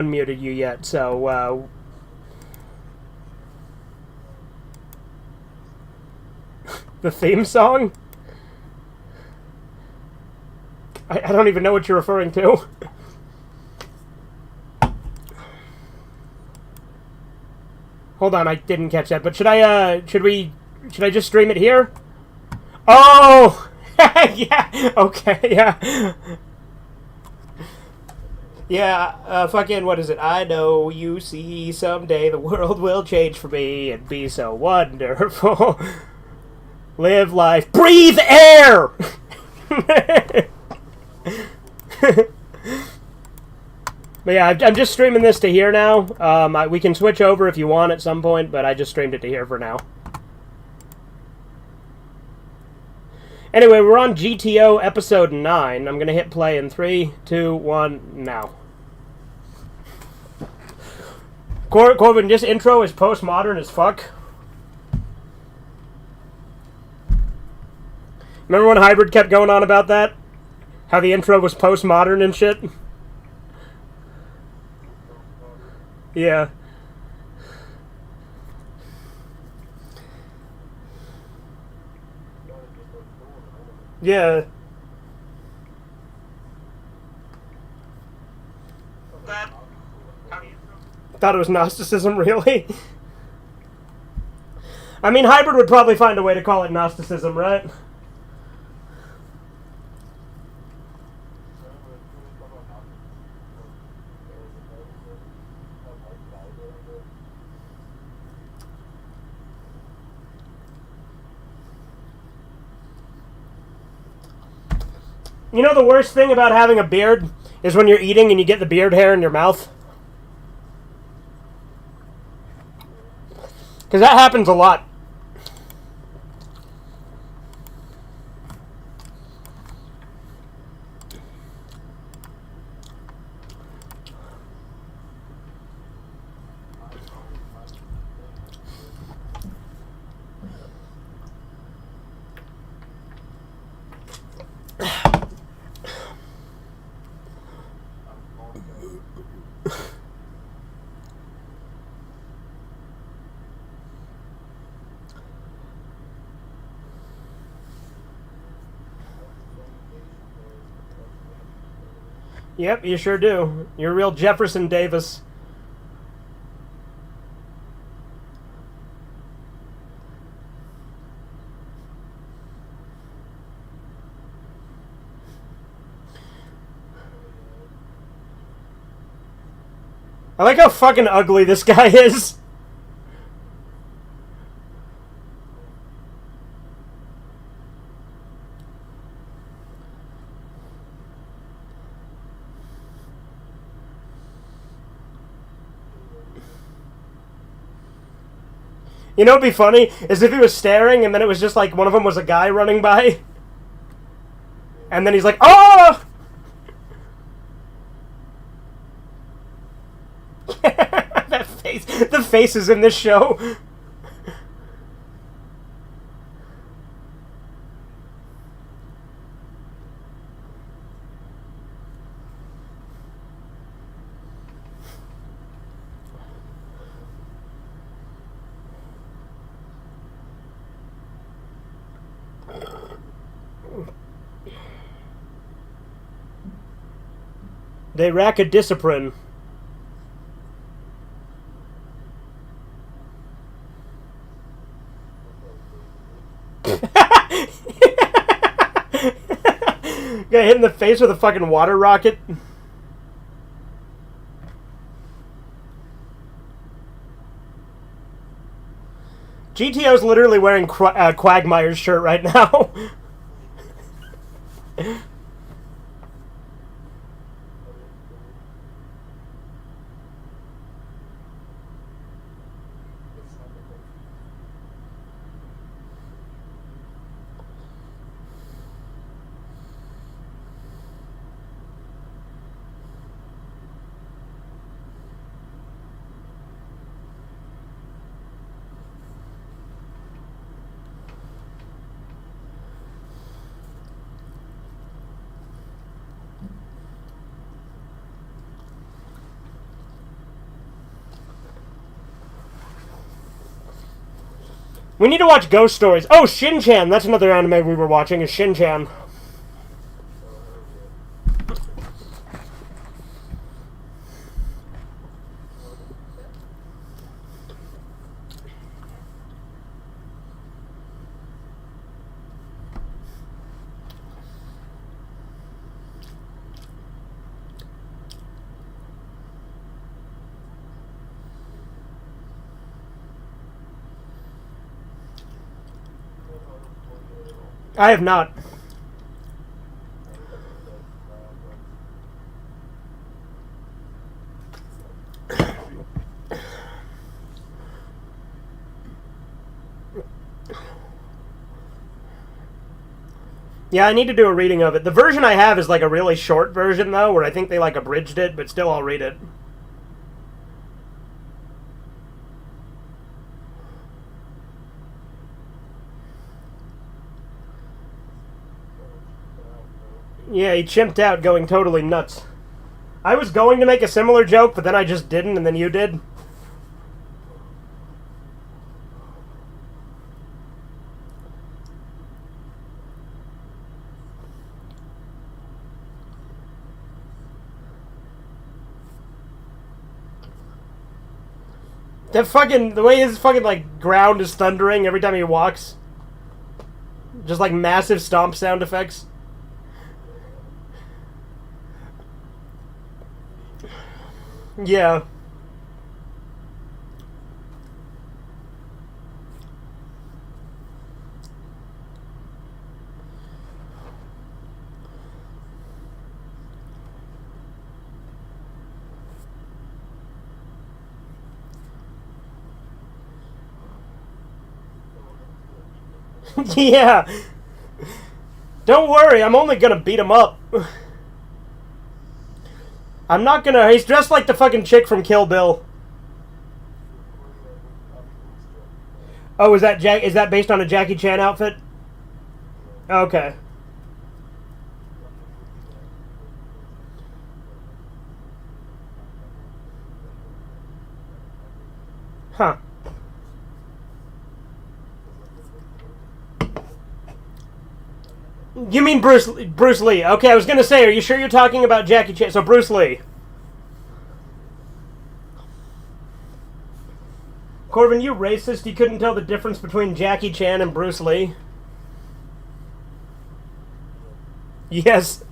unmuted you yet, so the theme song? I don't even know what you're referring to. Hold on, I didn't catch that. But should I just stream it here? Oh! Yeah, okay, yeah. Yeah, fucking, what is it? I know you see someday the world will change for me and be so wonderful. Live life. Breathe air! But yeah, I'm just streaming this to here now. We can switch over if you want at some point, but I just streamed it to here for now. Anyway, we're on GTO episode 9. I'm going to hit play in 3, 2, 1, now. Corbin, this intro is postmodern as fuck. Remember when Hybrid kept going on about that? How the intro was postmodern and shit? Yeah. Yeah. Thought it was Gnosticism, really? I mean, Hybrid would probably find a way to call it Gnosticism, right? You know the worst thing about having a beard is when you're eating and you get the beard hair in your mouth? Because that happens a lot. Yep, you sure do. You're a real Jefferson Davis. I like how fucking ugly this guy is. You know what'd be funny? Is if he was staring and then it was just like one of them was a guy running by. And then he's like, oh! That face. The faces in this show. They rack a discipline. Got hit in the face with a fucking water rocket. GTO's literally wearing Quagmire's shirt right now. We need to watch Ghost Stories. Oh, Shin-Chan. That's another anime we were watching, is Shin-Chan. I have not. Yeah, I need to do a reading of it. The version I have is like a really short version, though, where I think they like abridged it, but still I'll read it. Yeah, he chimped out going totally nuts. I was going to make a similar joke, but then I just didn't, and then you did. That fucking, the way his fucking, like, ground is thundering every time he walks. Just, like, massive stomp sound effects. Yeah. Yeah. Don't worry, I'm only gonna beat him up. I'm not gonna... He's dressed like the fucking chick from Kill Bill. Oh, is that based on a Jackie Chan outfit? Okay. Huh. You mean Bruce Lee? Okay, I was gonna say, are you sure you're talking about Jackie Chan? So Bruce Lee. Corbin, you racist? You couldn't tell the difference between Jackie Chan and Bruce Lee? Yes.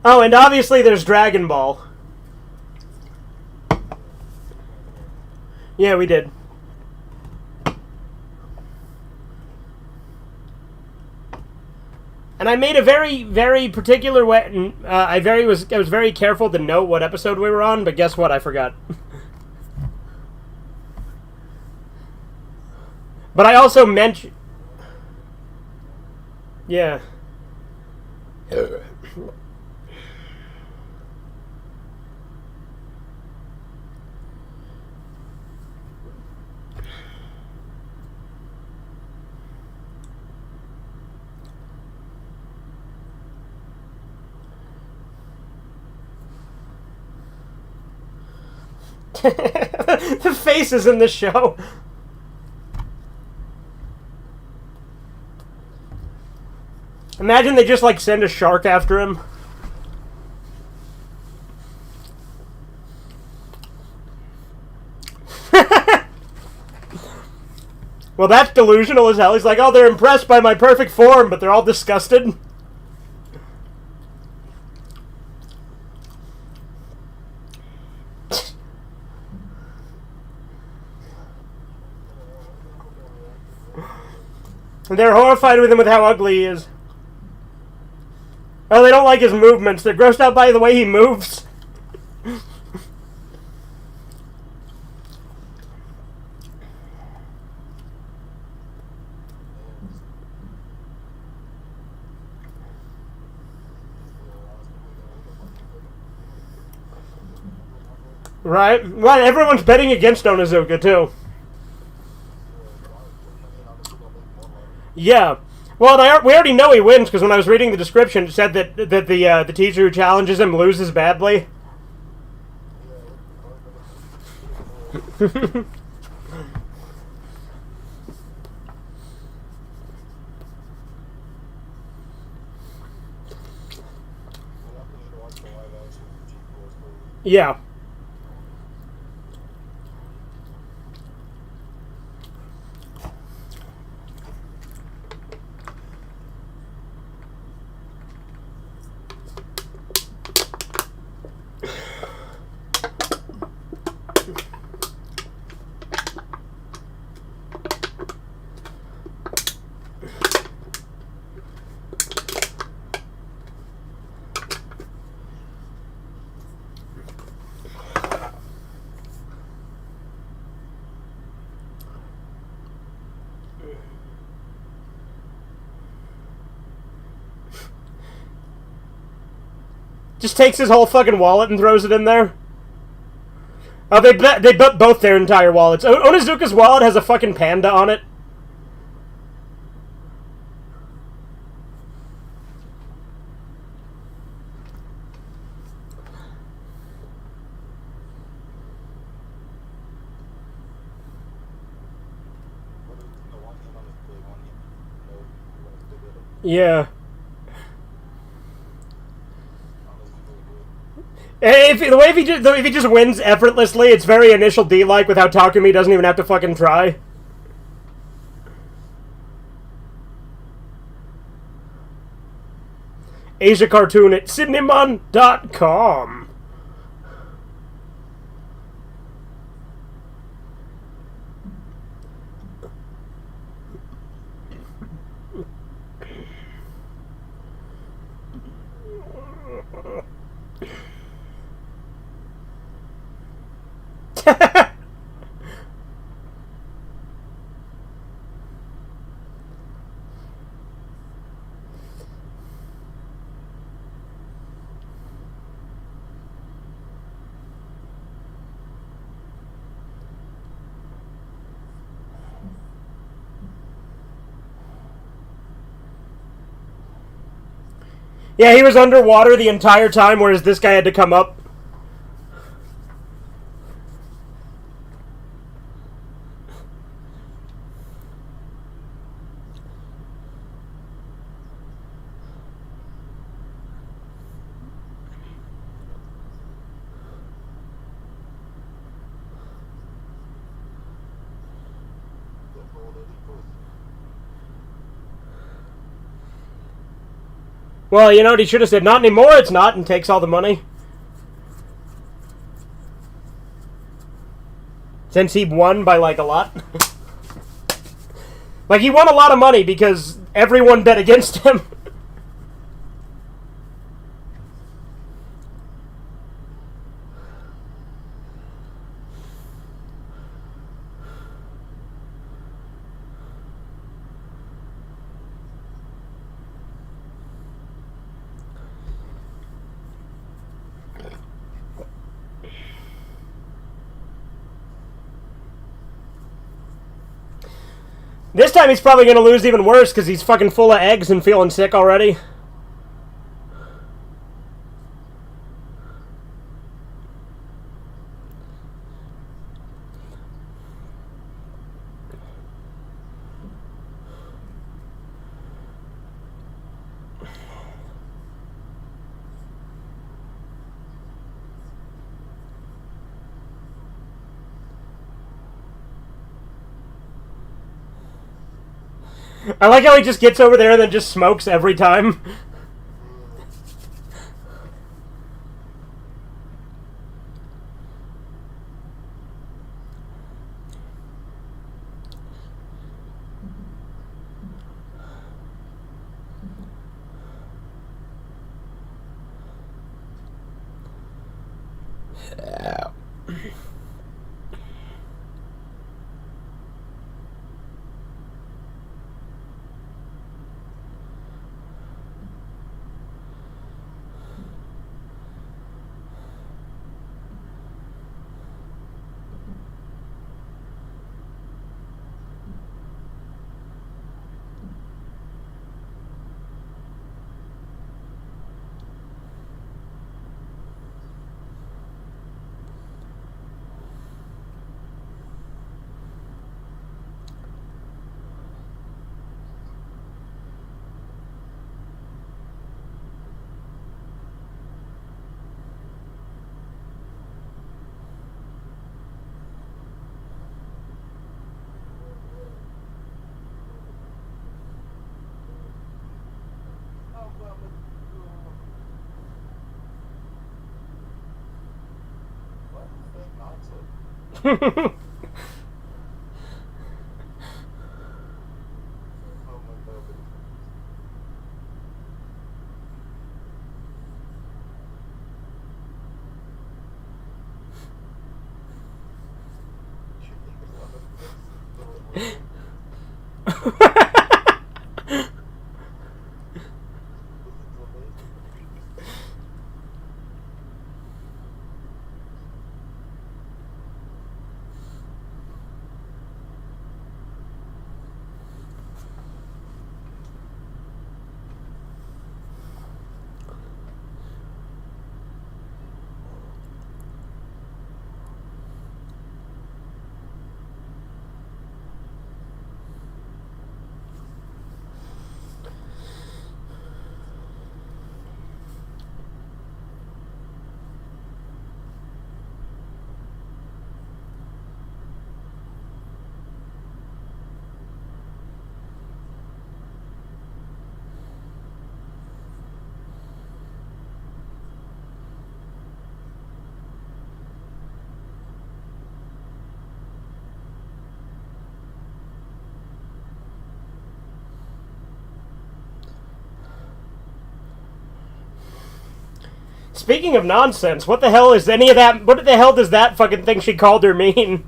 Oh, and obviously there's Dragon Ball. Yeah, we did. And I made a very, very particular way. I was very careful to note what episode we were on, but guess what? I forgot. But I also mentioned. Yeah. The faces in the show. Imagine they just like send a shark after him. Well, that's delusional as hell. He's like, oh, they're impressed by my perfect form, but they're all disgusted. And they're horrified with him with how ugly he is. Oh, they don't like his movements. They're grossed out by the way he moves. Right? Right, everyone's betting against Onizuka, too. Yeah. Well, we already know he wins, because when I was reading the description, it said that the teacher who challenges him loses badly. Yeah. Just takes his whole fucking wallet and throws it in there. Oh, they bet both their entire wallets. Onizuka's wallet has a fucking panda on it. Yeah. If he just wins effortlessly, it's very Initial D like with how Takumi doesn't even have to fucking try. Asia Cartoon at cinnamon.com. Yeah, he was underwater the entire time, whereas this guy had to come up. Well, you know what he should have said? Not anymore, it's not, and takes all the money. Since he won by, like, a lot. Like, he won a lot of money because everyone bet against him. This time he's probably going to lose even worse because he's fucking full of eggs and feeling sick already. I like how he just gets over there and then just smokes every time. Speaking of nonsense, what the hell is any of that? What the hell does that fucking thing she called her mean?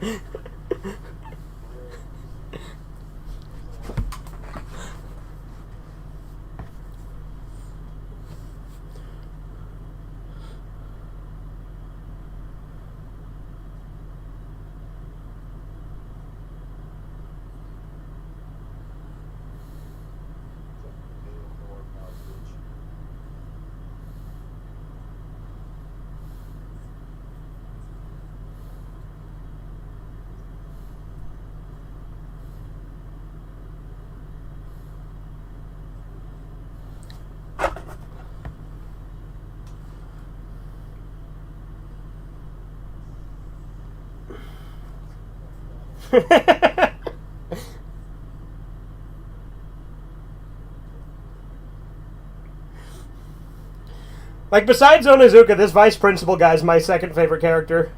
Like, besides Onizuka, this vice principal guy's my second favorite character.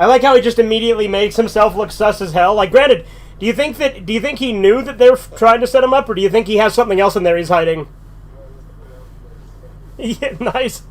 I like how he just immediately makes himself look sus as hell. Like, granted, do you think he knew that they're trying to set him up, or do you think he has something else in there he's hiding? Yeah, nice.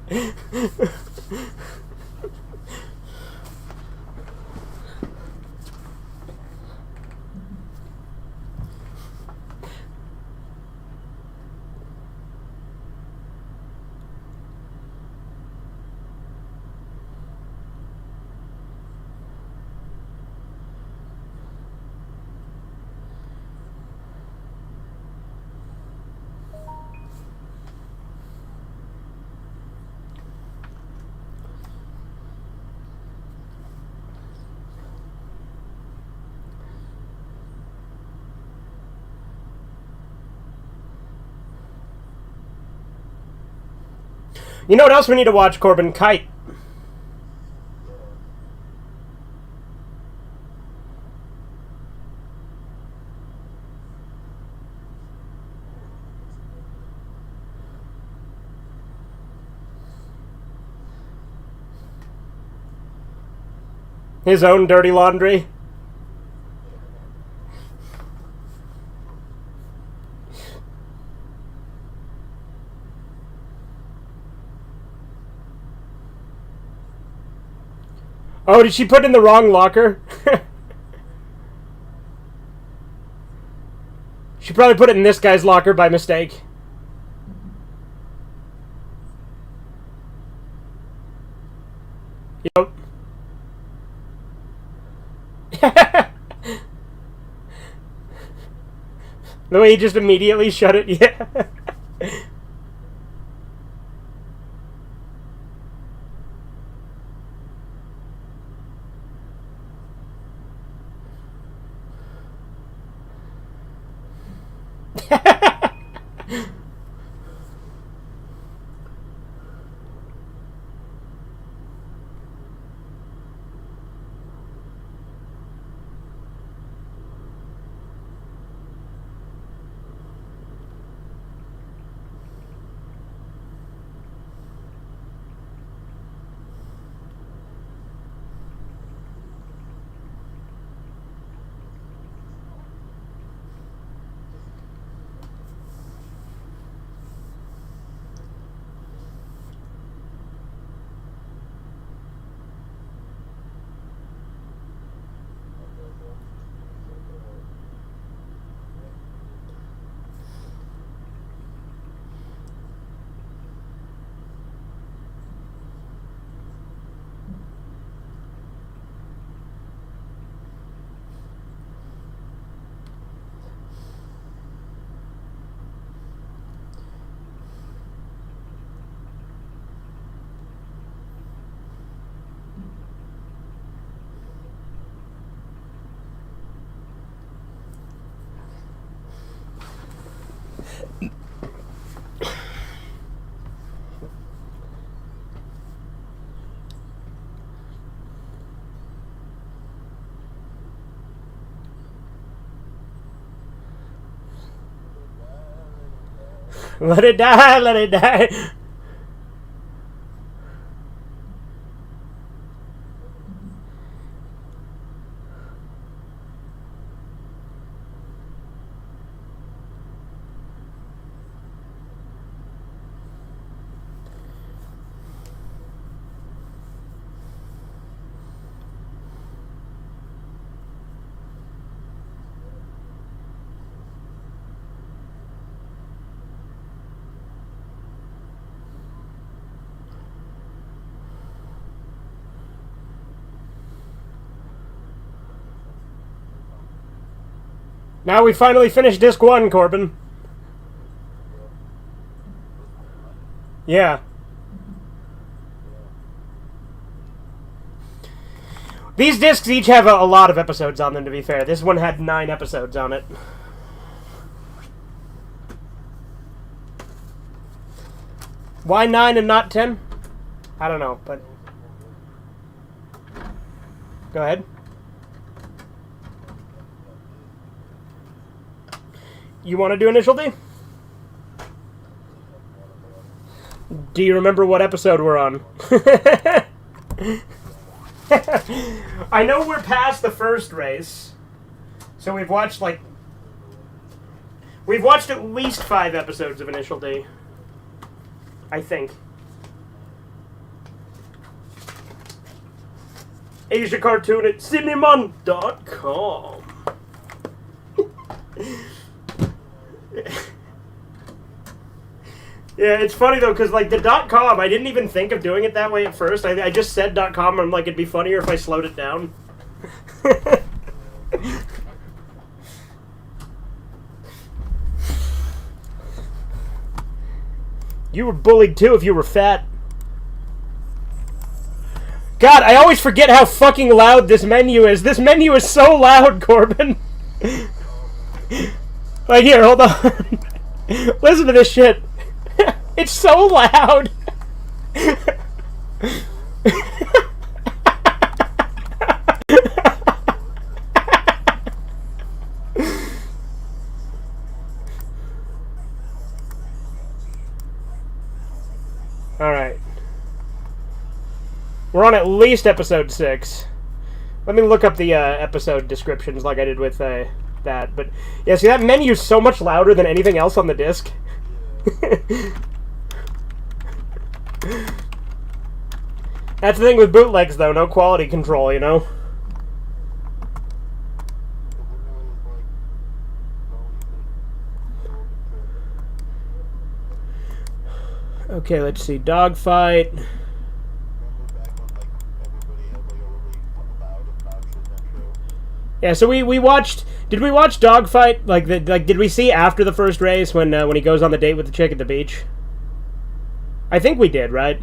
You know what else we need to watch, Corbin? Kite. His own dirty laundry. Oh, did she put in the wrong locker? She probably put it in this guy's locker by mistake. Yep. The way he just immediately shut it, yeah. Let it die, let it die. Now we finally finished disc 1, Corbin. Yeah. These discs each have a lot of episodes on them, to be fair. This one had 9 episodes on it. Why 9 and not 10? I don't know, but... Go ahead. You want to do Initial D? Do you remember what episode we're on? I know we're past the first race. So we've watched, like... We've watched at least 5 episodes of Initial D. I think. Asia Cartoon at cinnamon.com. Yeah, it's funny though, because like the .com, I didn't even think of doing it that way at first. I just said .com, and I'm like, it'd be funnier if I slowed it down. You were bullied too if you were fat. God, I always forget how fucking loud this menu is. This menu is so loud, Corbin. Like, here, hold on. Listen to this shit. It's so loud. Alright. We're on at least episode 6. Let me look up the episode descriptions like I did with that. But, yeah, see, that menu's so much louder than anything else on the disc. That's the thing with bootlegs, though. No quality control, you know? Okay, let's see. Dogfight. Yeah, so we watched. Did we watch Dogfight? Did we see after the first race when he goes on the date with the chick at the beach? I think we did, right?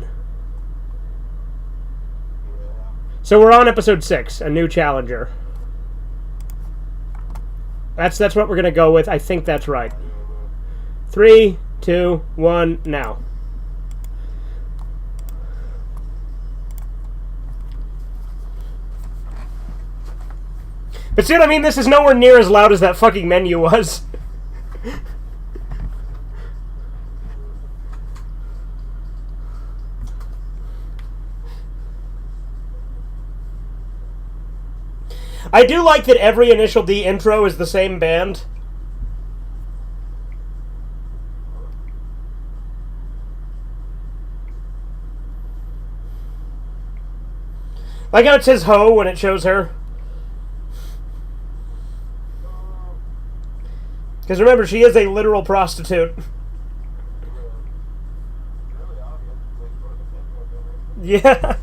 So we're on episode 6, a new challenger. That's what we're gonna go with. I think that's right. 3, 2, 1, now. But see what I mean? This is nowhere near as loud as that fucking menu was. I do like that every Initial D intro is the same band. Like how it says ho when it shows her. Because remember, she is a literal prostitute. Yeah.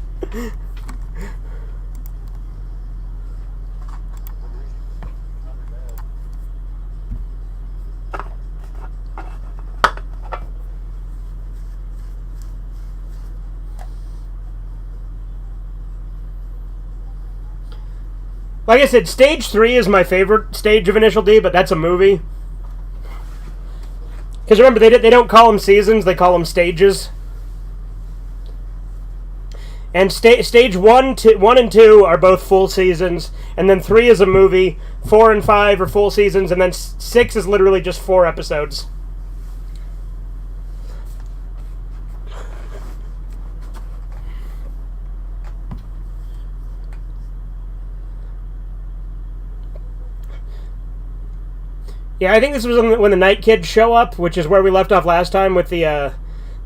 Like I said, Stage 3 is my favorite stage of Initial D, but that's a movie. Because remember, they don't call them seasons, they call them stages. And stage 1 and 2 are both full seasons, and then 3 is a movie, 4 and 5 are full seasons, and then 6 is literally just 4 episodes. Yeah, I think this was when the Night Kids show up, which is where we left off last time with the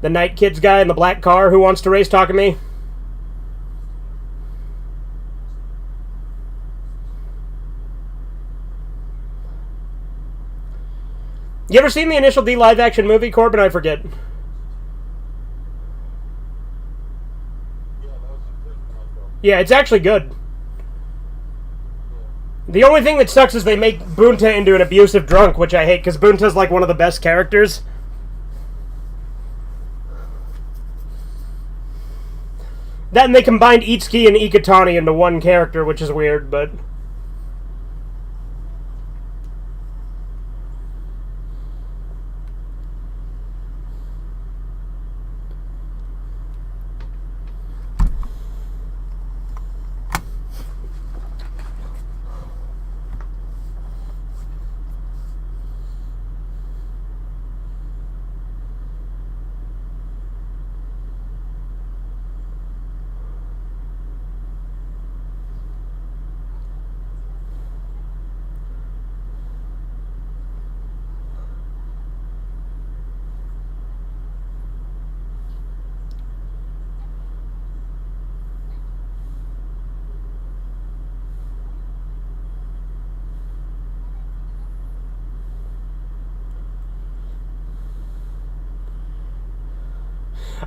Night Kids guy in the black car who wants to race Takumi. You ever seen the Initial D live-action movie, Corbin? I forget. Yeah, it's actually good. The only thing that sucks is they make Bunta into an abusive drunk, which I hate, because Bunta's like one of the best characters. That and they combined Itsuki and Ikutani into one character, which is weird, but...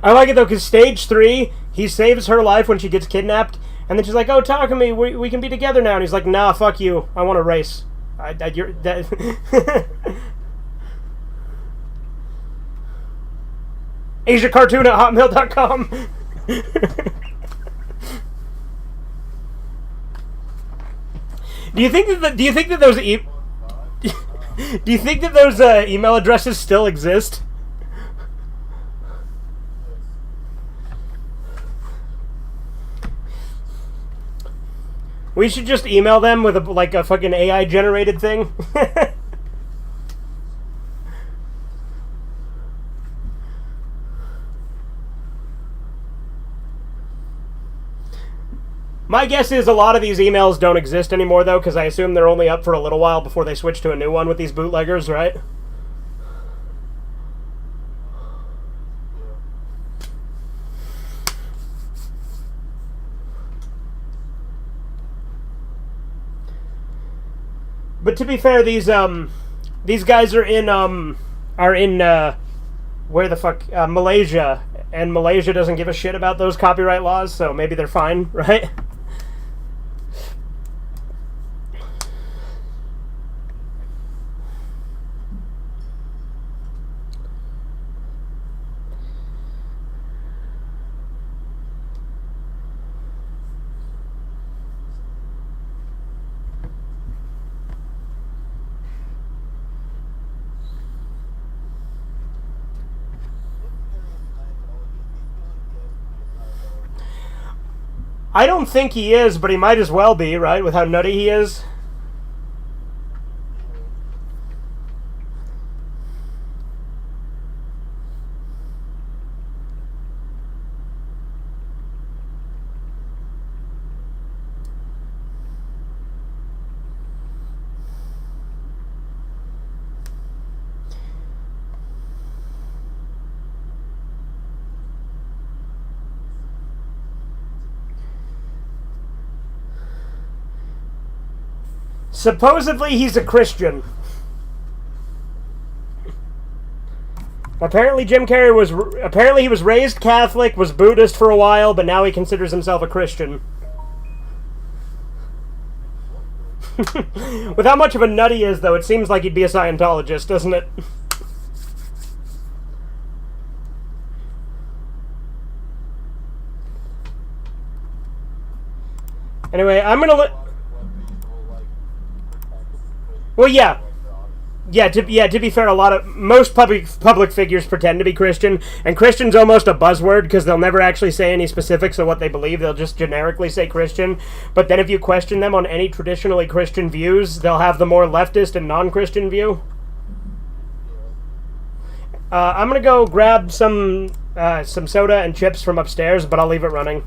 I like it, though, because Stage 3, he saves her life when she gets kidnapped, and then she's like, oh, Takumi, we can be together now. And he's like, nah, fuck you. I want to race. You're... AsiaCartoon@hotmail.com. Do you think that those email addresses still exist? We should just email them with a fucking AI generated thing. My guess is a lot of these emails don't exist anymore, though, because I assume they're only up for a little while before they switch to a new one with these bootleggers, right? But to be fair, these guys are in where the fuck Malaysia, and Malaysia doesn't give a shit about those copyright laws, so maybe they're fine, right? I don't think he is, but he might as well be, right? With how nutty he is. Supposedly he's a Christian. Apparently Jim Carrey was... Apparently he was raised Catholic, was Buddhist for a while, but now he considers himself a Christian. With how much of a nut he is, though, it seems like he'd be a Scientologist, doesn't it? Anyway, I'm gonna let... Well, yeah. To be fair, most public figures pretend to be Christian, and Christian's almost a buzzword because they'll never actually say any specifics of what they believe. They'll just generically say Christian. But then if you question them on any traditionally Christian views, they'll have the more leftist and non-Christian view. I'm gonna go grab some soda and chips from upstairs, but I'll leave it running.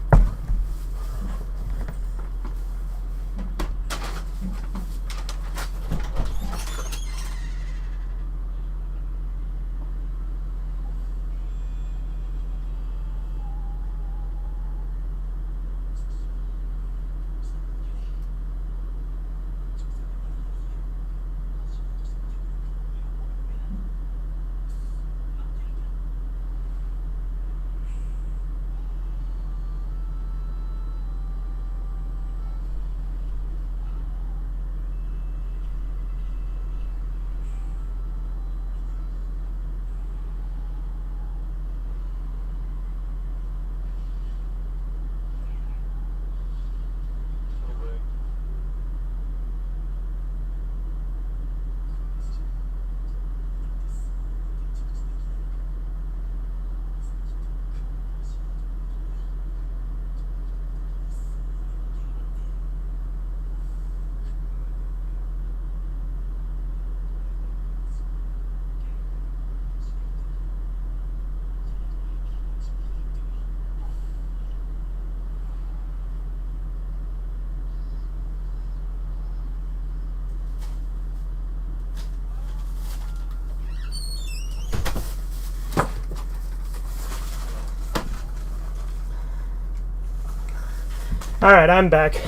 Alright, I'm back.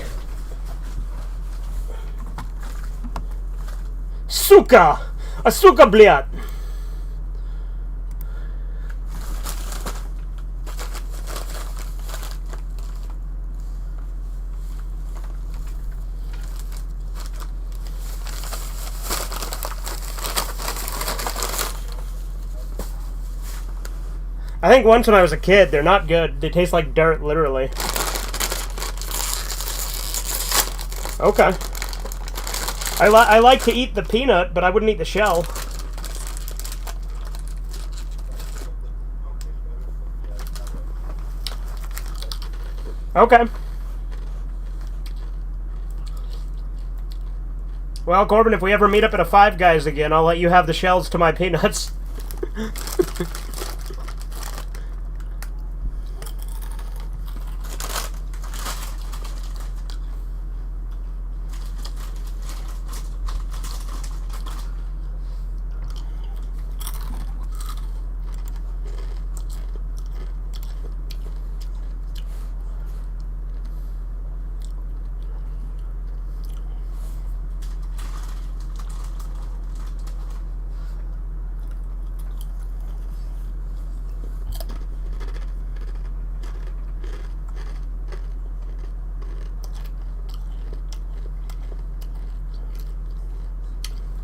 Suka! A suka, bliat! I think once when I was a kid, they're not good. They taste like dirt, literally. Okay. I like to eat the peanut, but I wouldn't eat the shell. Okay. Well, Corbin, if we ever meet up at a Five Guys again, I'll let you have the shells to my peanuts.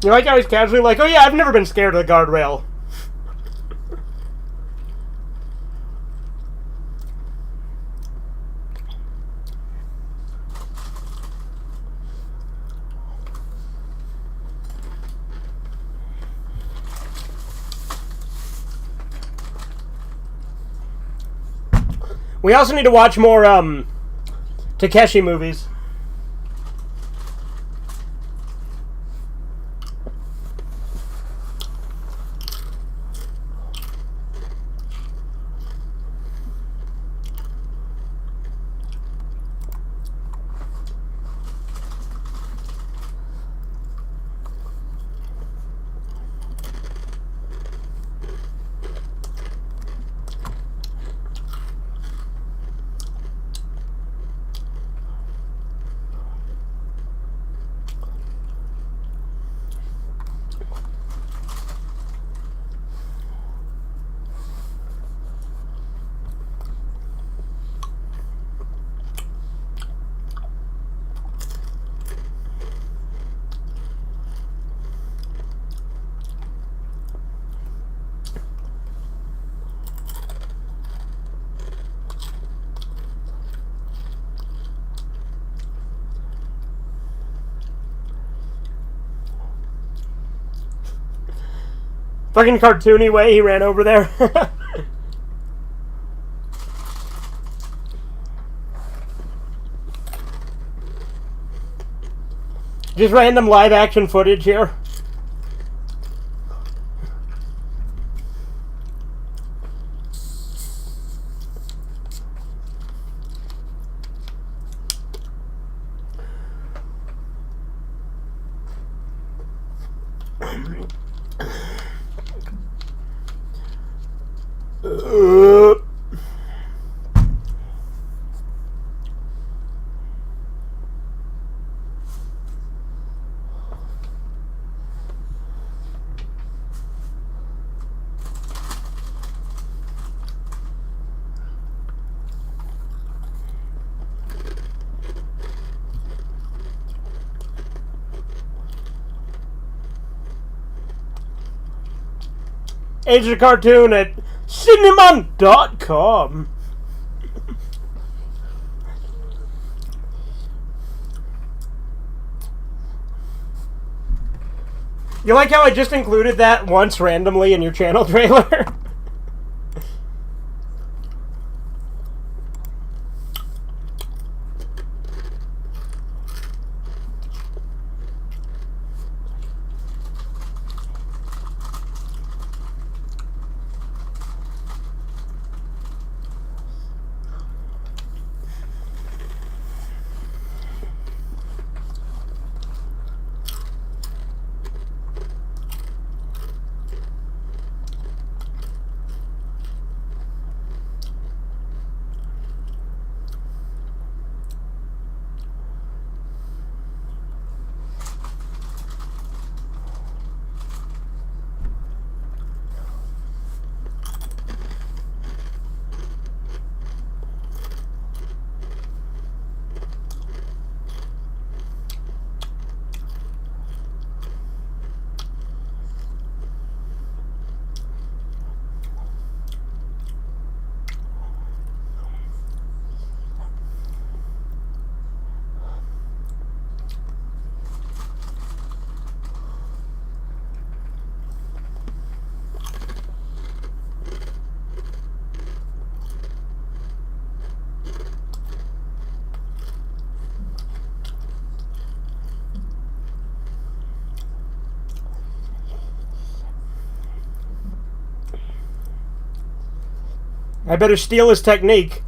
You like how he's casually like, oh yeah, I've never been scared of the guardrail. We also need to watch more Takeshi movies. Fucking cartoony way he ran over there. Just random live action footage here. Age of Cartoon at cinnamon.com. You like how I just included that once randomly in your channel trailer? I better steal his technique.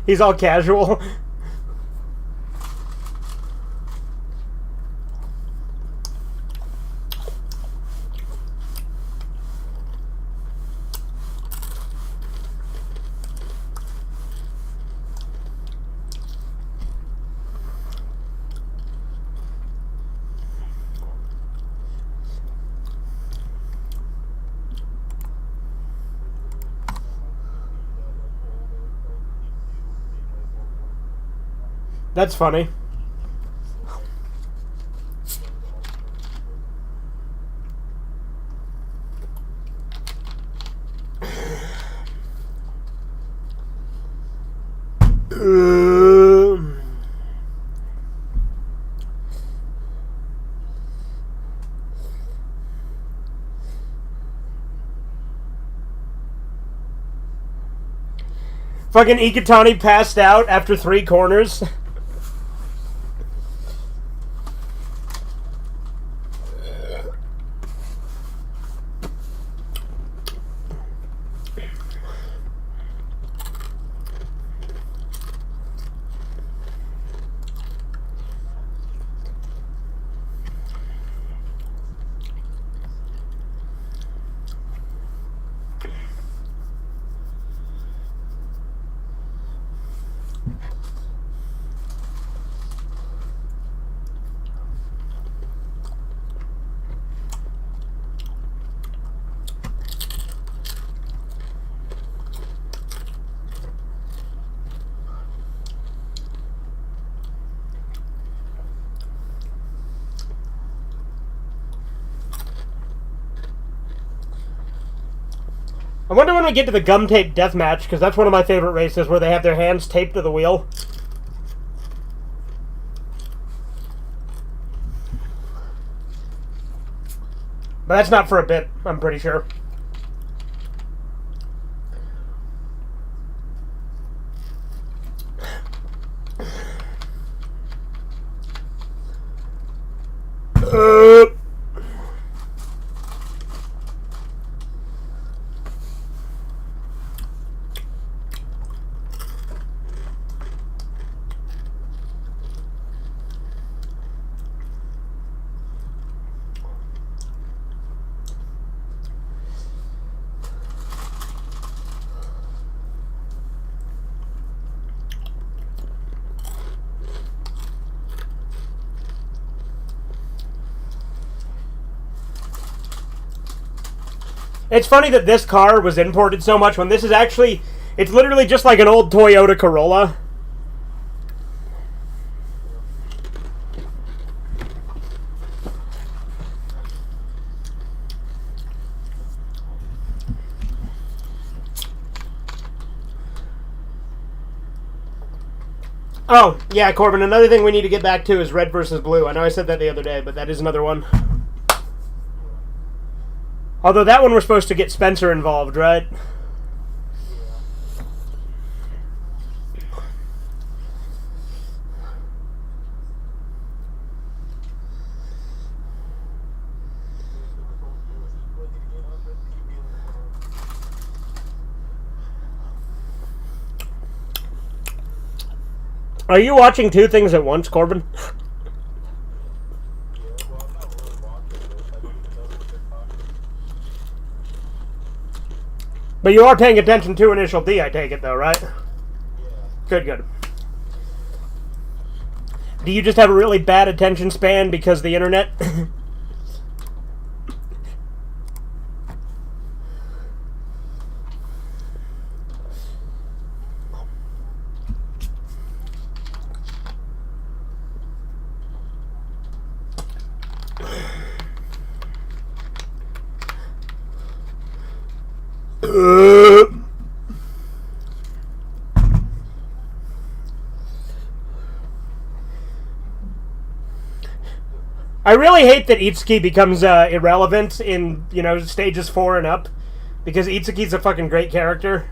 He's all casual. That's funny. Fucking Ikitani passed out after 3 corners. I wonder when we get to the gum tape death match, because that's one of my favorite races where they have their hands taped to the wheel. But that's not for a bit, I'm pretty sure. It's funny that this car was imported so much when this is actually... It's literally just like an old Toyota Corolla. Oh, yeah, Corbin, another thing we need to get back to is red versus blue. I know I said that the other day, but that is another one. Although that one we're supposed to get Spencer involved, right? Are you watching 2 things at once, Corbin? But you are paying attention to Initial D, I take it, though, right? Yeah. Good. Do you just have a really bad attention span because of the internet? I really hate that Itsuki becomes irrelevant in, stages 4 and up. Because Itsuki's a fucking great character.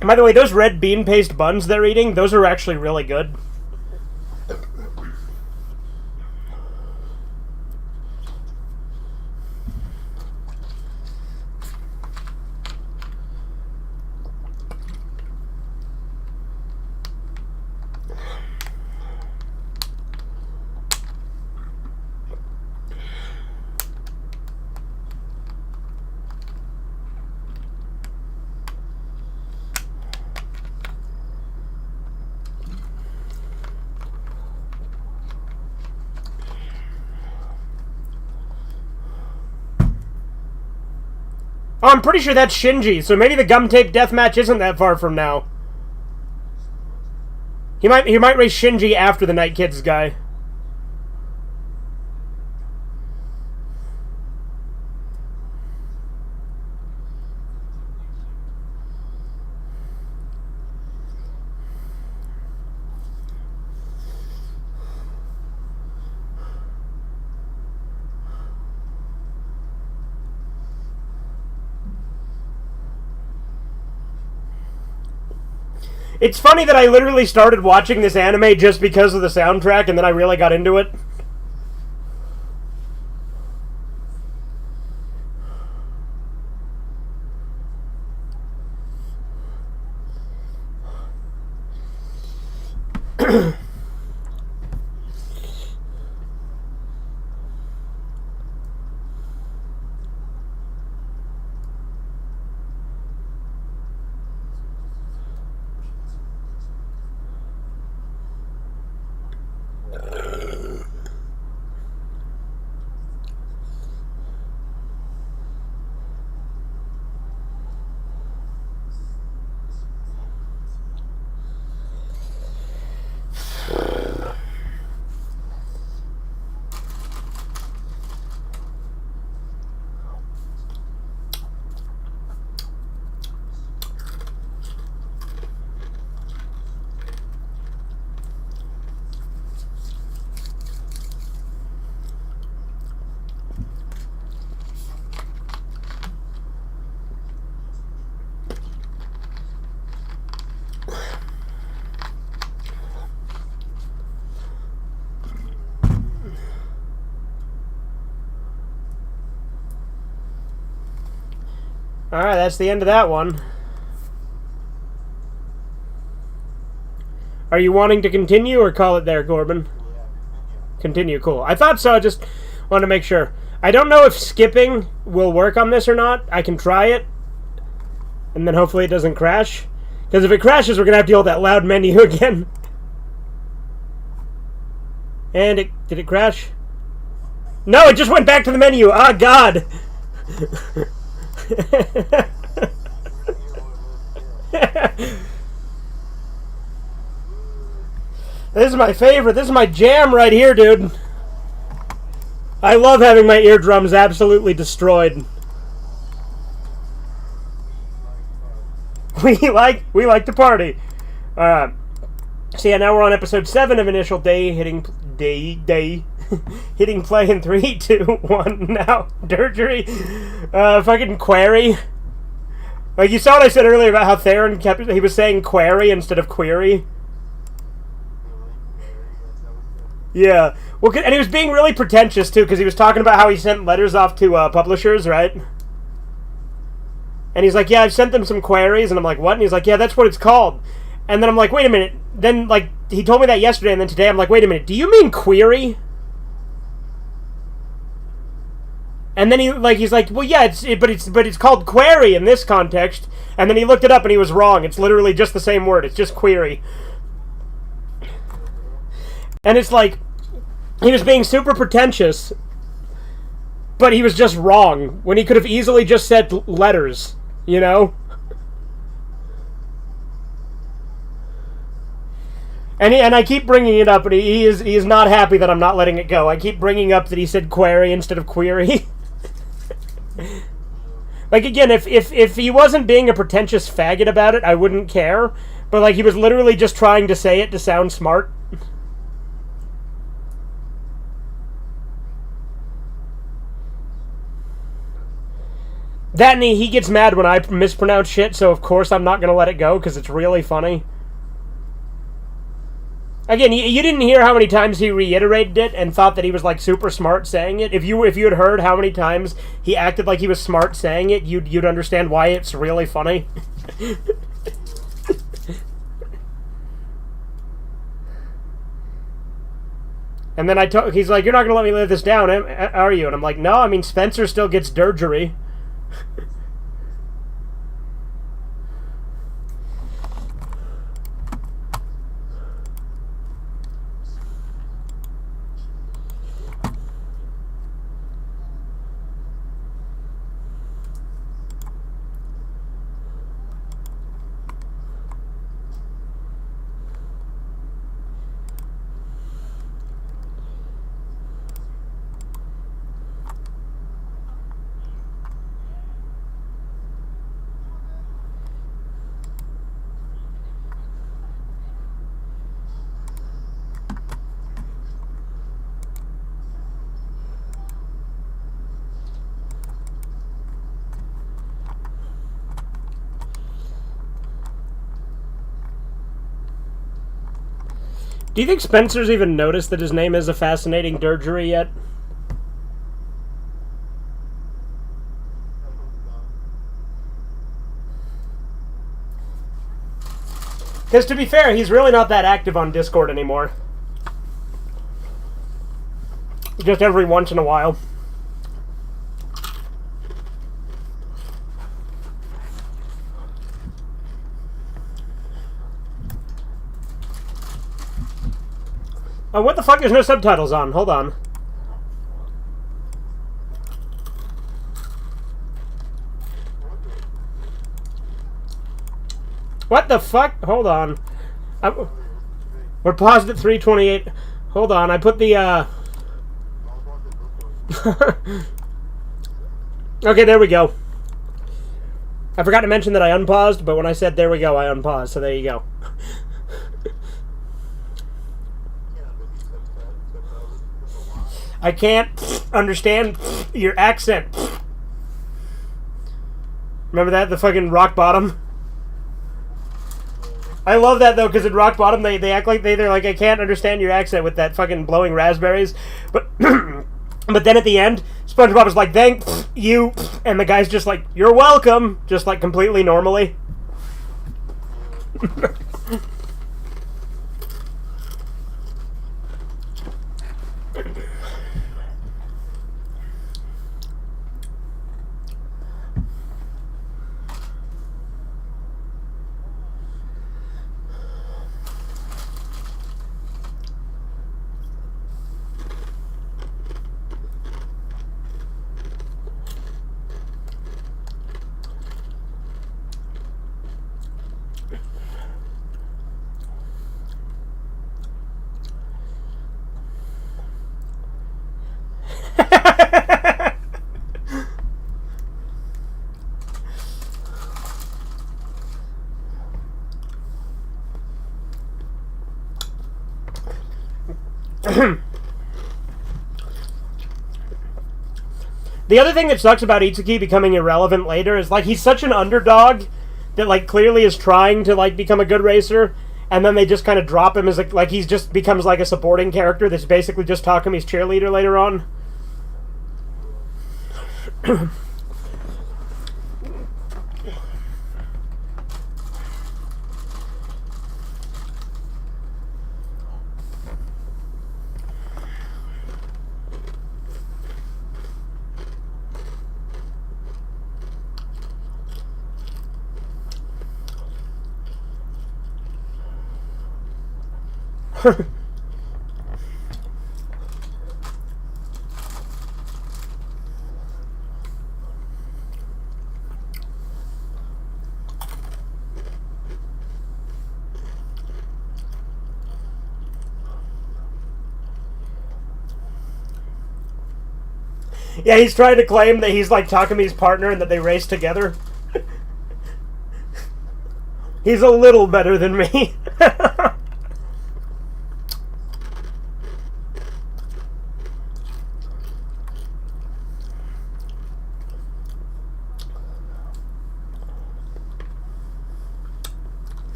And by the way, those red bean paste buns they're eating, those are actually really good. Oh, I'm pretty sure that's Shinji, so maybe the gum tape deathmatch isn't that far from now. He might race Shinji after the Night Kids guy. It's funny that I literally started watching this anime just because of the soundtrack, and then I really got into it. Alright, that's the end of that one. Are you wanting to continue or call it there, Corbin? Continue, cool. I thought so, I just wanted to make sure. I don't know if skipping will work on this or not. I can try it. And then hopefully it doesn't crash. Because if it crashes, we're going to have to deal with that loud menu again. And did it crash? No, it just went back to the menu. Ah, God. This is my favorite. This is my jam right here, dude. I love having my eardrums absolutely destroyed. We like to party. So yeah, now we're on episode 7 of Initial D, hitting hitting play in 3, 2, 1 now. Dirgery. Fucking query. Like, you saw what I said earlier about how Theron he was saying query instead of query. Yeah. Well, and he was being really pretentious, too, because he was talking about how he sent letters off to publishers, right? And he's like, yeah, I've sent them some queries, and I'm like, what? And he's like, yeah, that's what it's called. And then I'm like, wait a minute. Then, like, he told me that yesterday, and then today I'm like, wait a minute, do you mean query? And then he's like, well, yeah, but it's called query in this context. And then he looked it up, and he was wrong. It's literally just the same word. It's just query. And it's like, he was being super pretentious, but he was just wrong, when he could have easily just said letters, you know? And I keep bringing it up, and he is not happy that I'm not letting it go. I keep bringing up that he said query instead of query. Like, again, if he wasn't being a pretentious faggot about it, I wouldn't care. But, like, he was literally just trying to say it to sound smart. That, and he gets mad when I mispronounce shit, so of course I'm not going to let it go, because it's really funny. Again, you didn't hear how many times he reiterated it and thought that he was, like, super smart saying it. If you had heard how many times he acted like he was smart saying it, you'd understand why it's really funny. And then he's like, "You're not going to let me live this down, are you?" And I'm like, "No, I mean, Spencer still gets dirgery." Do you think Spencer's even noticed that his name is a fascinating dirgery yet? Because to be fair, he's really not that active on Discord anymore. Just every once in a while. Oh, what the fuck? There's no subtitles on. Hold on. What the fuck? Hold on. We're paused at 3:28. Hold on. I put the, Okay, there we go. I forgot to mention that I unpaused, but when I said there we go, I unpaused. So there you go. I can't understand your accent. Remember that? The fucking rock bottom? I love that, though, because in rock bottom, they act like they're like, I can't understand your accent with that fucking blowing raspberries. But but then at the end, SpongeBob is like, thank you. And the guy's just like, you're welcome. Just like completely normally. The other thing that sucks about Itsuki becoming irrelevant later is, like, he's such an underdog that, like, clearly is trying to, like, become a good racer, and then they just kind of drop him as, like he's just becomes, like, a supporting character that's basically just Takami's cheerleader later on. Yeah, he's trying to claim that he's like Takami's partner and that they race together. He's a little better than me.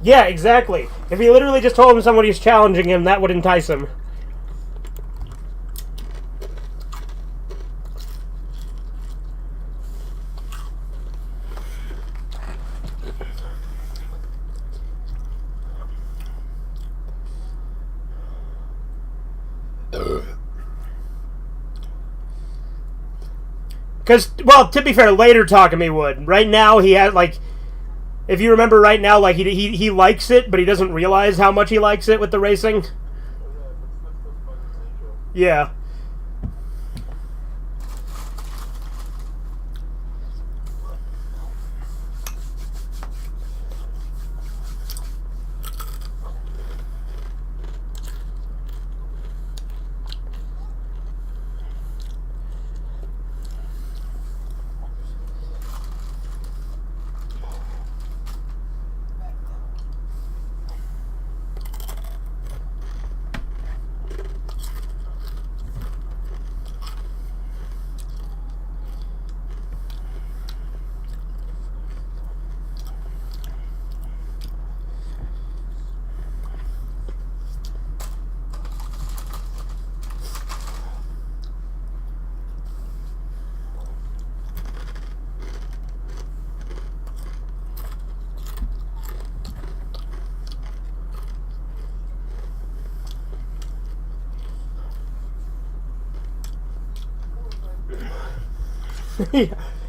Yeah, exactly. If he literally just told him somebody's challenging him, that would entice him. Because, well, to be fair, later Takami would. Right now, he has, like... If you remember right now, like, he likes it, but he doesn't realize how much he likes it with the racing. Yeah.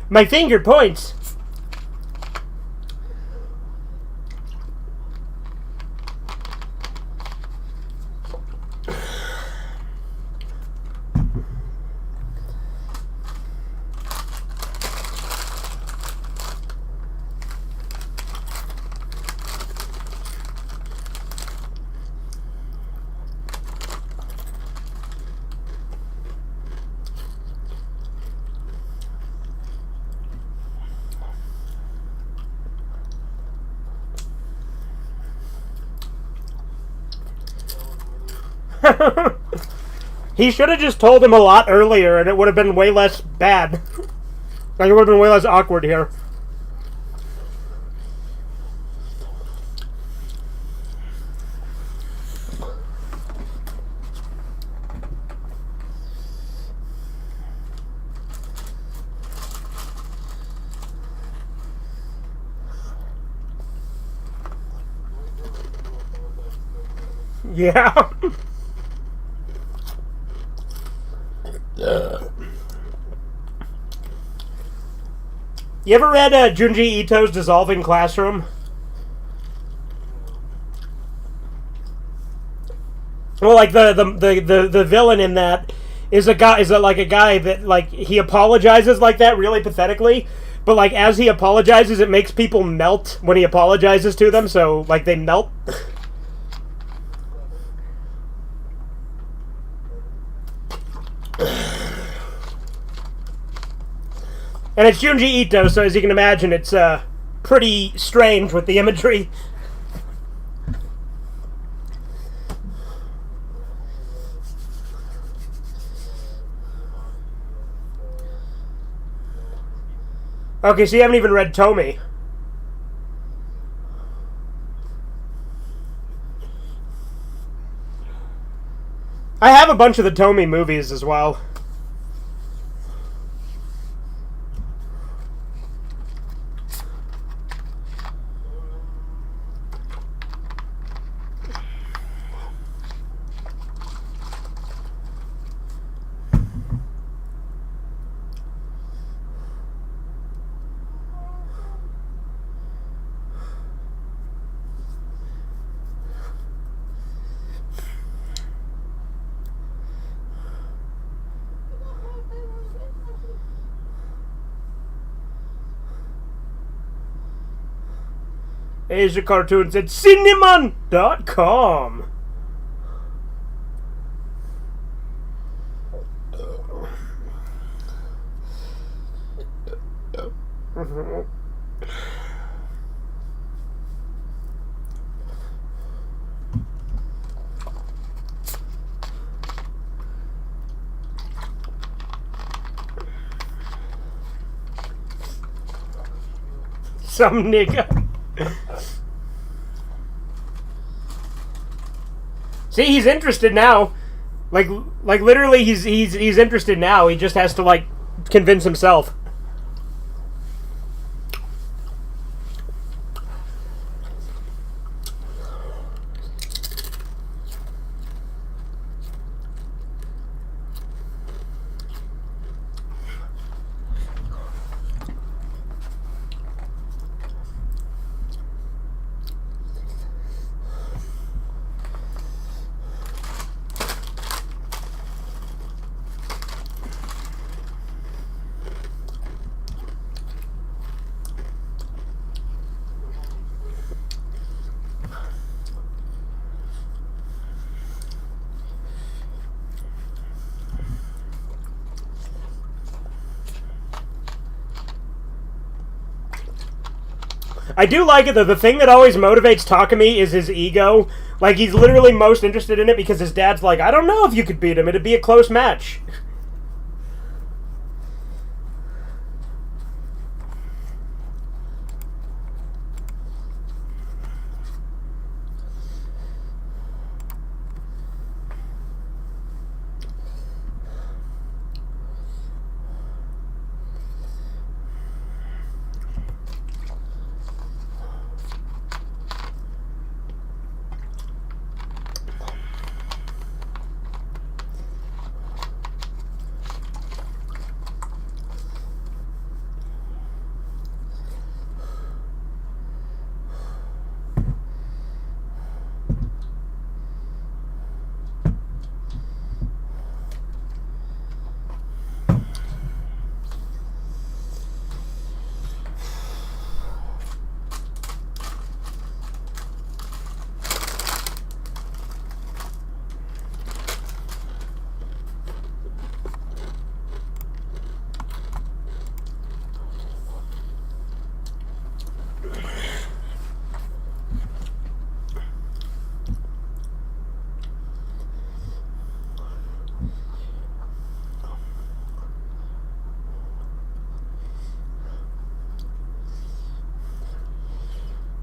My finger points. He should have just told him a lot earlier, and it would have been way less bad. Like, it would have been way less awkward here. Yeah. You ever read Junji Ito's Dissolving Classroom? Well, like the villain in that is a guy that like he apologizes like that really pathetically, but like as he apologizes, it makes people melt when he apologizes to them. So like they melt. And it's Junji Ito, so as you can imagine, it's pretty strange with the imagery. Okay, so you haven't even read Tomy. I have a bunch of the Tomy movies as well. Asia Cartoons at cinnamon.com. Some nigga. See, he's interested now. Like literally, he's interested now. He just has to like convince himself. I do like it, though. The thing that always motivates Takumi is his ego. Like, he's literally most interested in it because his dad's like, I don't know if you could beat him. It'd be a close match.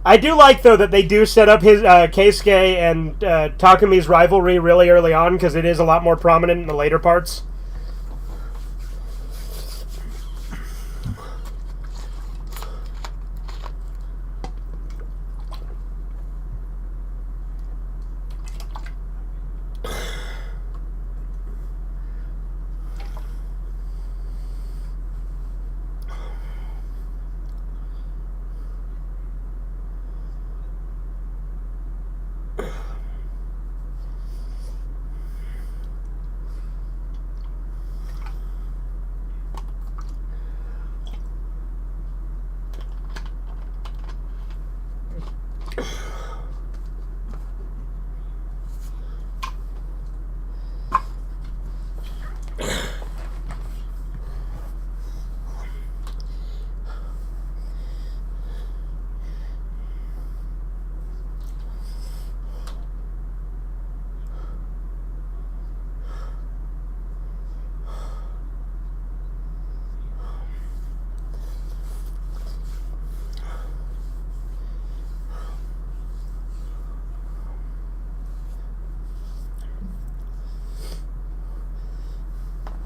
I do like, though, that they do set up his Keisuke and Takumi's rivalry really early on, because it is a lot more prominent in the later parts.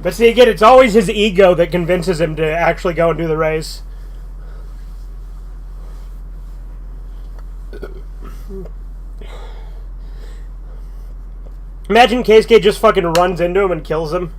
But see, again, it's always his ego that convinces him to actually go and do the race. Imagine Keisuke just fucking runs into him and kills him.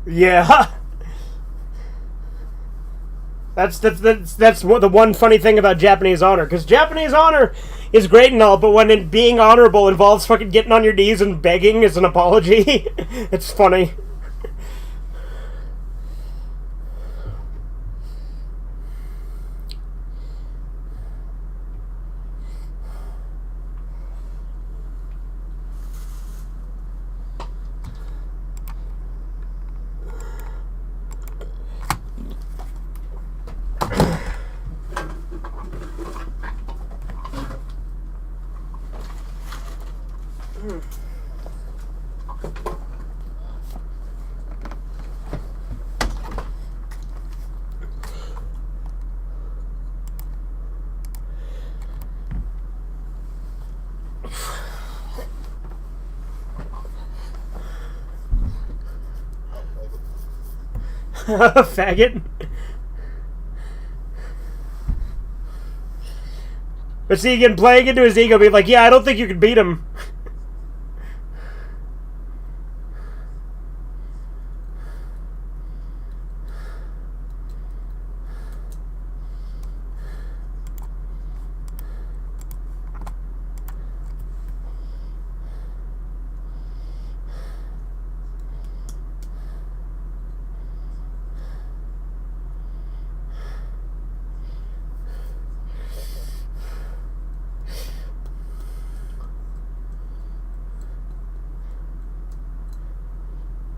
Yeah. That's what the one funny thing about Japanese honor, because Japanese honor is great and all, but when being honorable involves fucking getting on your knees and begging as an apology, it's funny. Faggot. But see, again, playing into his ego, being like, yeah, I don't think you can beat him.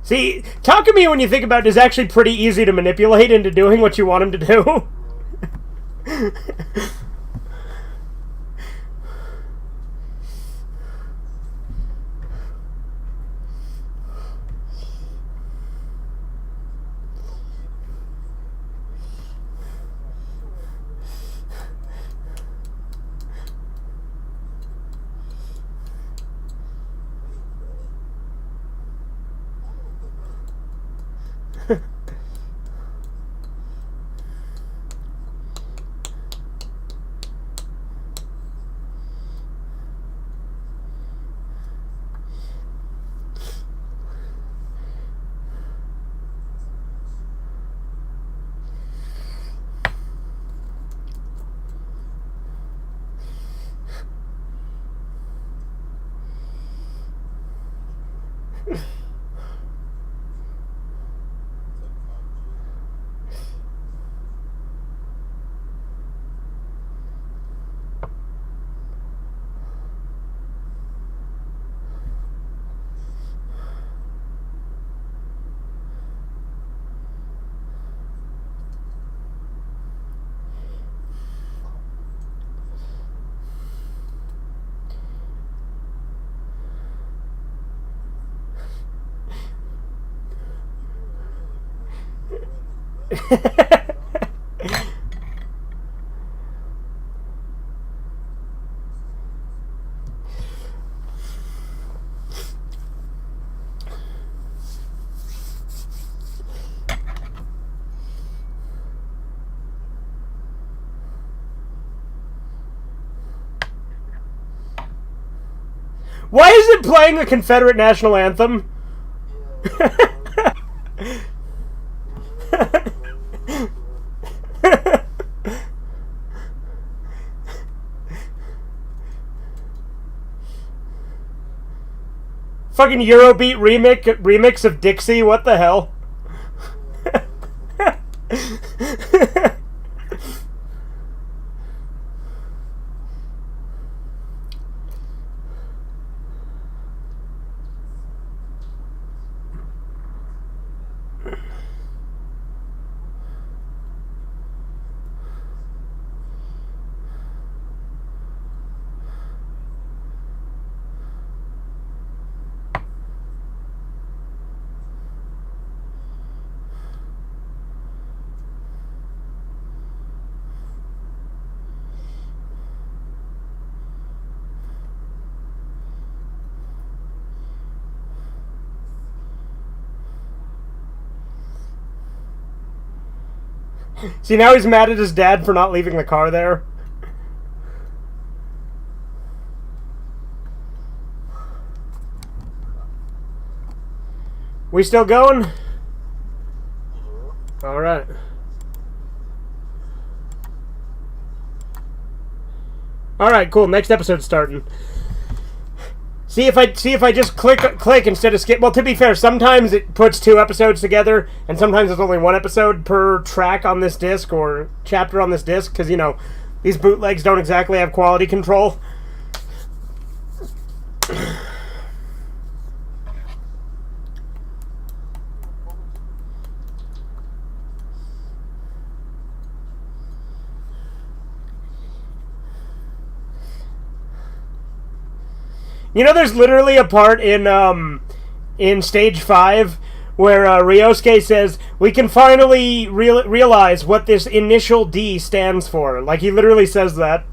See, Takumi, when you think about it, is actually pretty easy to manipulate into doing what you want him to do. Why is it playing the Confederate national anthem? Fucking Eurobeat remix of Dixie, what the hell? See, now he's mad at his dad for not leaving the car there. We still going? Alright. Alright, cool. Next episode's starting. See if I just click instead of skip. Well, to be fair, sometimes it puts 2 episodes together, and sometimes there's only 1 episode per track on this disc or chapter on this disc, because, you know, these bootlegs don't exactly have quality control. You know, there's literally a part in Stage 5 where Ryosuke says, we can finally realize what this initial D stands for. Like, he literally says that.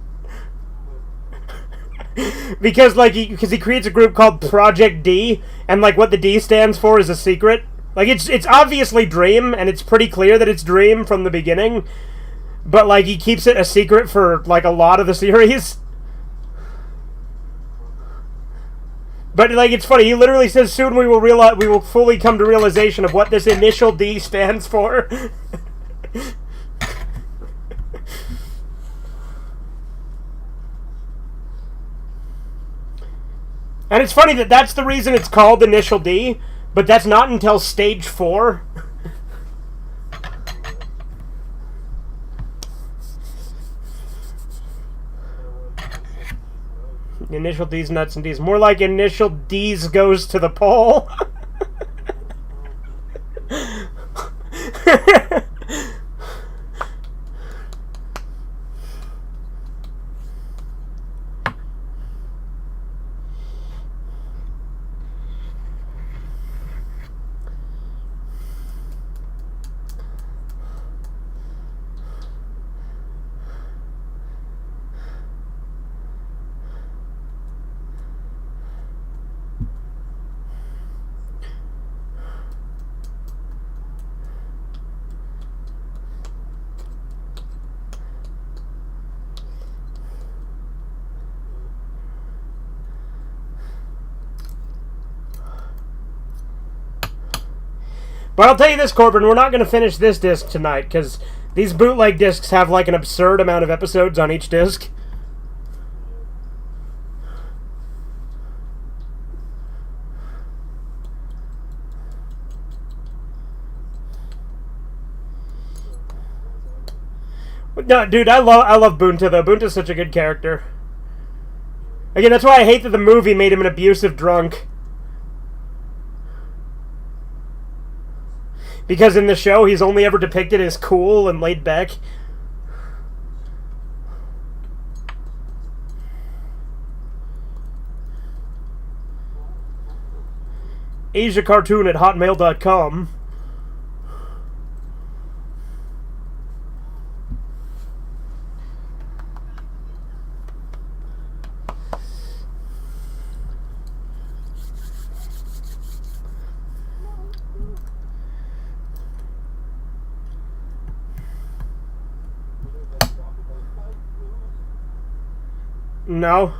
Because he creates a group called Project D, and, like, what the D stands for is a secret. Like, it's obviously Dream, and it's pretty clear that it's Dream from the beginning. But, like, he keeps it a secret for, like, a lot of the series. But, like, it's funny, he literally says, soon we will fully come to realization of what this initial D stands for. And it's funny that that's the reason it's called Initial D, but that's not until Stage 4. Initial D's, nuts, and D's. More like Initial D's goes to the pole. But I'll tell you this, Corbin, we're not going to finish this disc tonight, because these bootleg discs have like an absurd amount of episodes on each disc. No, dude, I love Bunta, though. Bunta's such a good character. Again, that's why I hate that the movie made him an abusive drunk. Because in the show, he's only ever depicted as cool and laid back. AsiaCartoon@hotmail.com. No.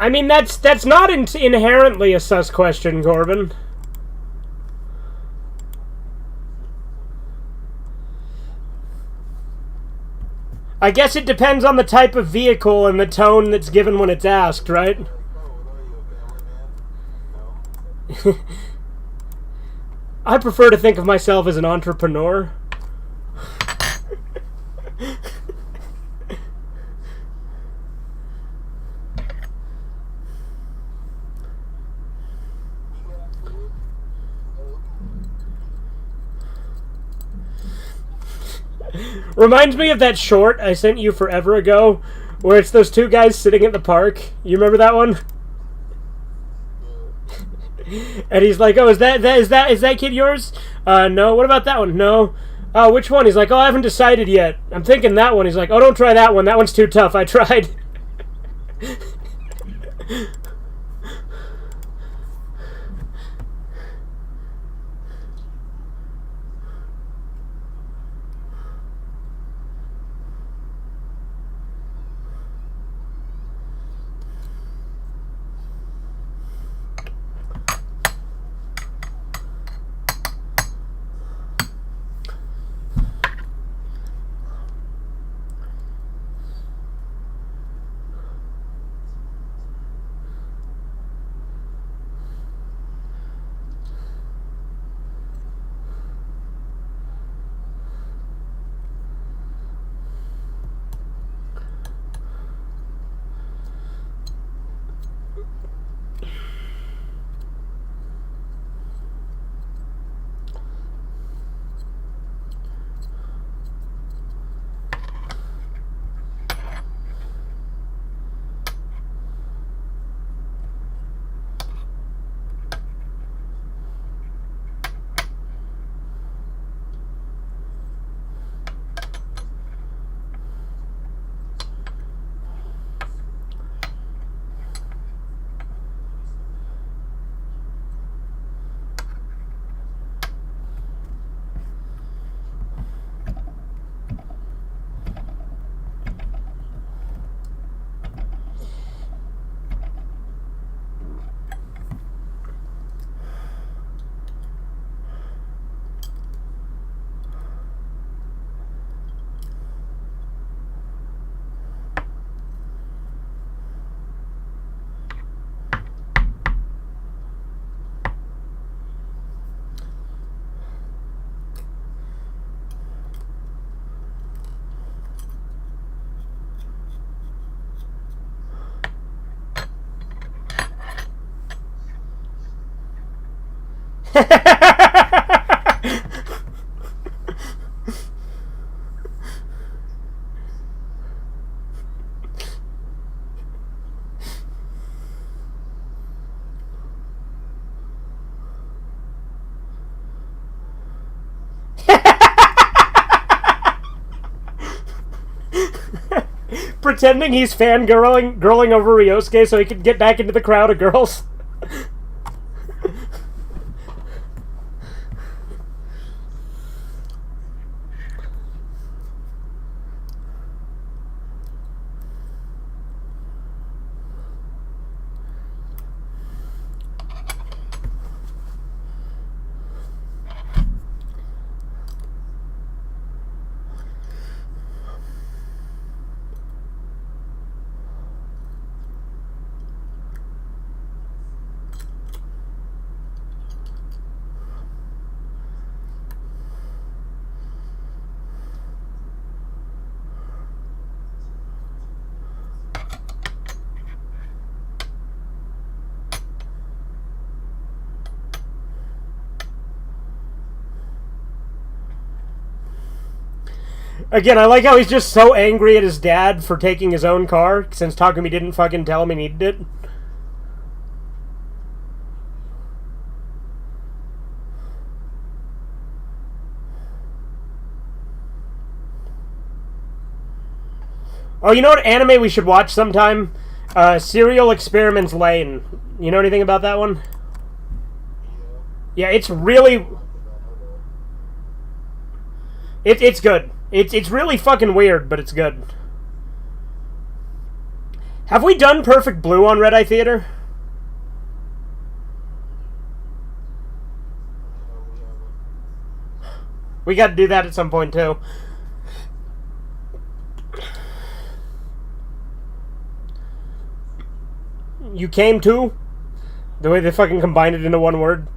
I mean, that's not inherently a sus question, Corbin. I guess it depends on the type of vehicle and the tone that's given when it's asked, right? I prefer to think of myself as an entrepreneur. Reminds me of that short I sent you forever ago, where it's those two guys sitting at the park. You remember that one? And he's like, "Oh, is that kid yours? No. What about that one? No. Oh, which one?" He's like, "Oh, I haven't decided yet. I'm thinking that one." He's like, "Oh, don't try that one. That one's too tough. I tried." Pretending he's fangirling over Ryosuke so he can get back into the crowd of girls. Again, I like how he's just so angry at his dad for taking his own car, since Takumi didn't fucking tell him he needed it. Oh, you know what anime we should watch sometime? Serial Experiments Lane. You know anything about that one? Yeah, it's really... It's good. It's really fucking weird, but it's good. Have we done Perfect Blue on Red Eye Theater? We got to do that at some point, too. You came too? The way they fucking combined it into one word?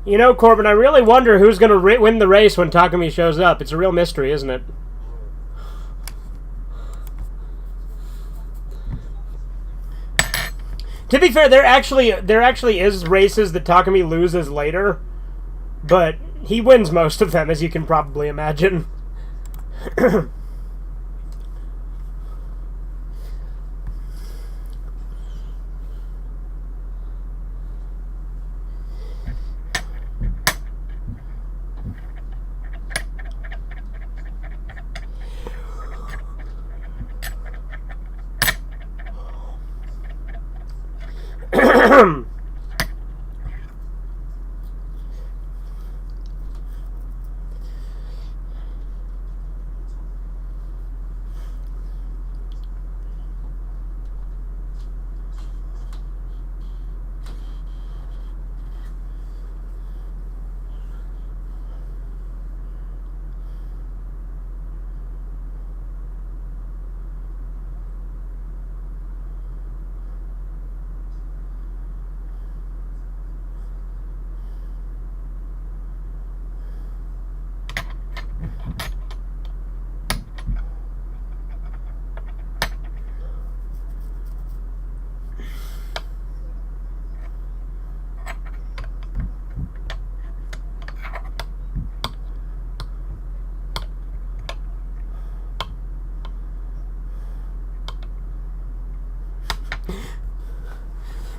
You know, Corbin, I really wonder who's going to win the race when Takumi shows up. It's a real mystery, isn't it? To be fair, there actually is races that Takumi loses later, but he wins most of them, as you can probably imagine.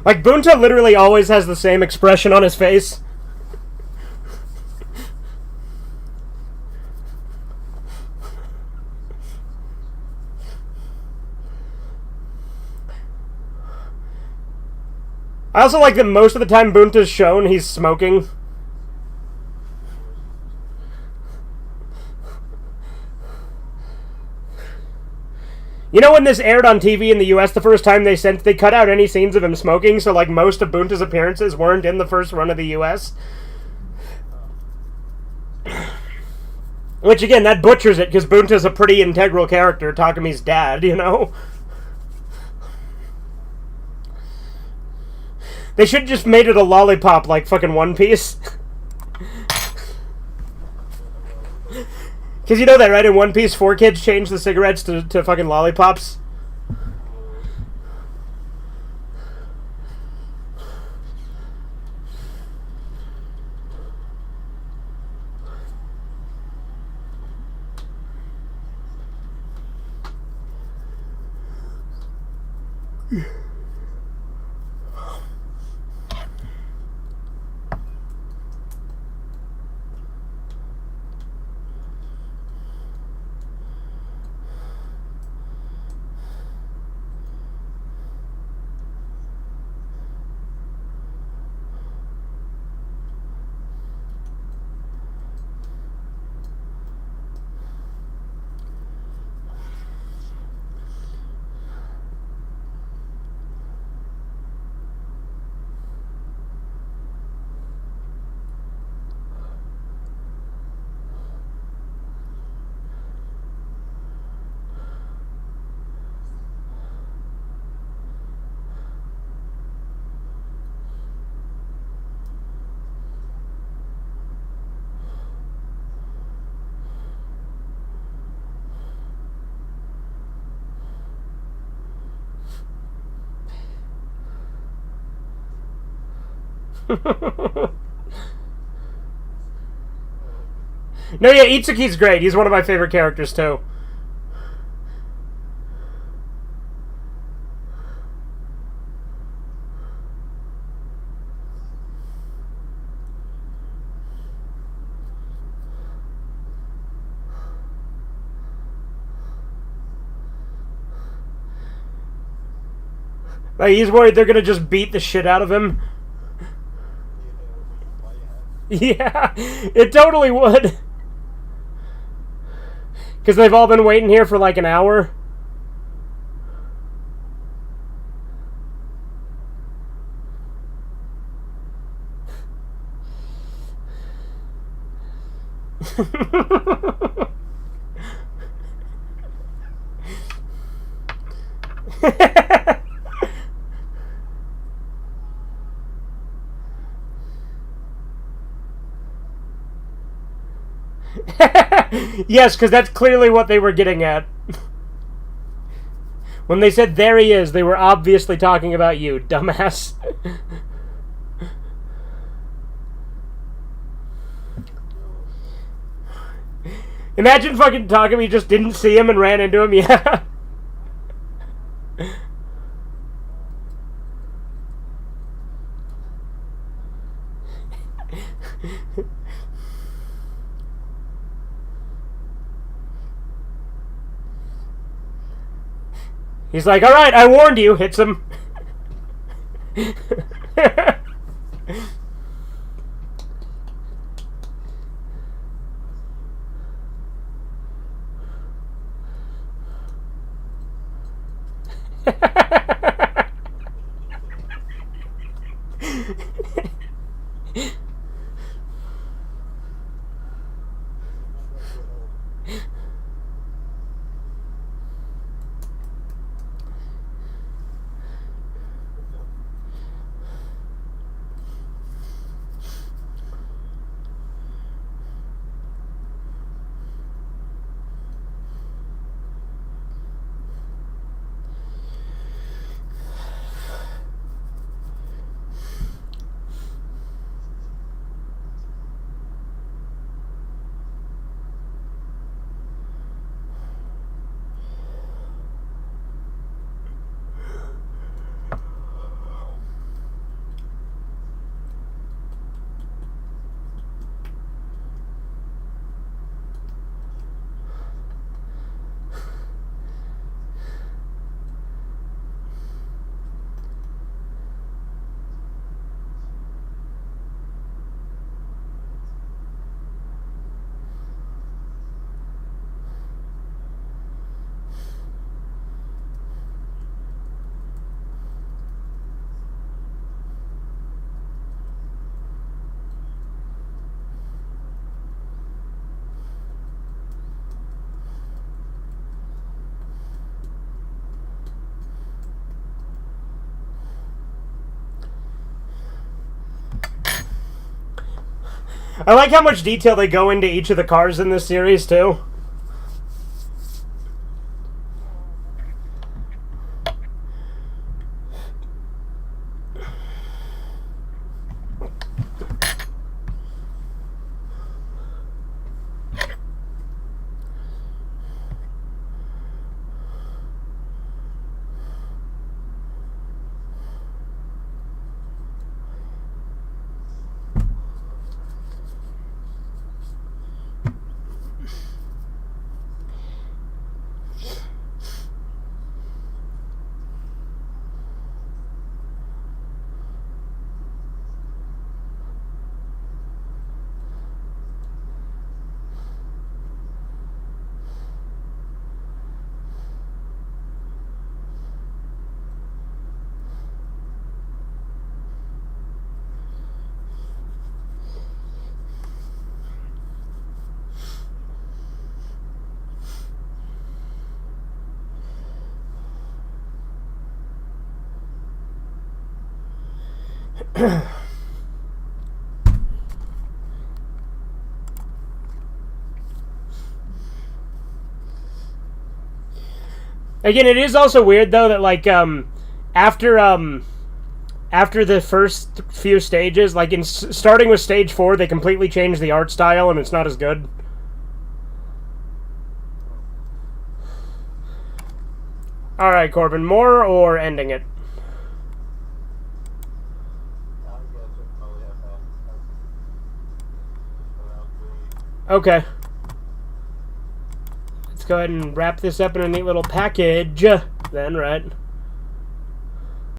Like, Bunta literally always has the same expression on his face. I also like that most of the time Bunta's shown, he's smoking. You know when this aired on TV in the US the first time, they cut out any scenes of him smoking, so like most of Bunta's appearances weren't in the first run of the US? Which again, that butchers it, because Bunta's a pretty integral character, Takami's dad, you know? They should have just made it a lollipop like fucking One Piece. Because you know that, right? In One Piece, 4 kids change the cigarettes to fucking lollipops. No, yeah, Itsuki's great. He's one of my favorite characters, too. Like, he's worried they're gonna just beat the shit out of him. Yeah, it totally would. Because they've all been waiting here for like an hour. Yes, because that's clearly what they were getting at. When they said, there he is, they were obviously talking about you, dumbass. Imagine fucking Takami just didn't see him and ran into him, yeah. He's like, alright, I warned you, hits him. I like how much detail they go into each of the cars in this series, too. Again, it is also weird though that like after the first few stages, like starting with stage 4, they completely changed the art style and it's not as good. All right, Corbin, more or ending it? Okay. Let's go ahead and wrap this up in a neat little package then, right?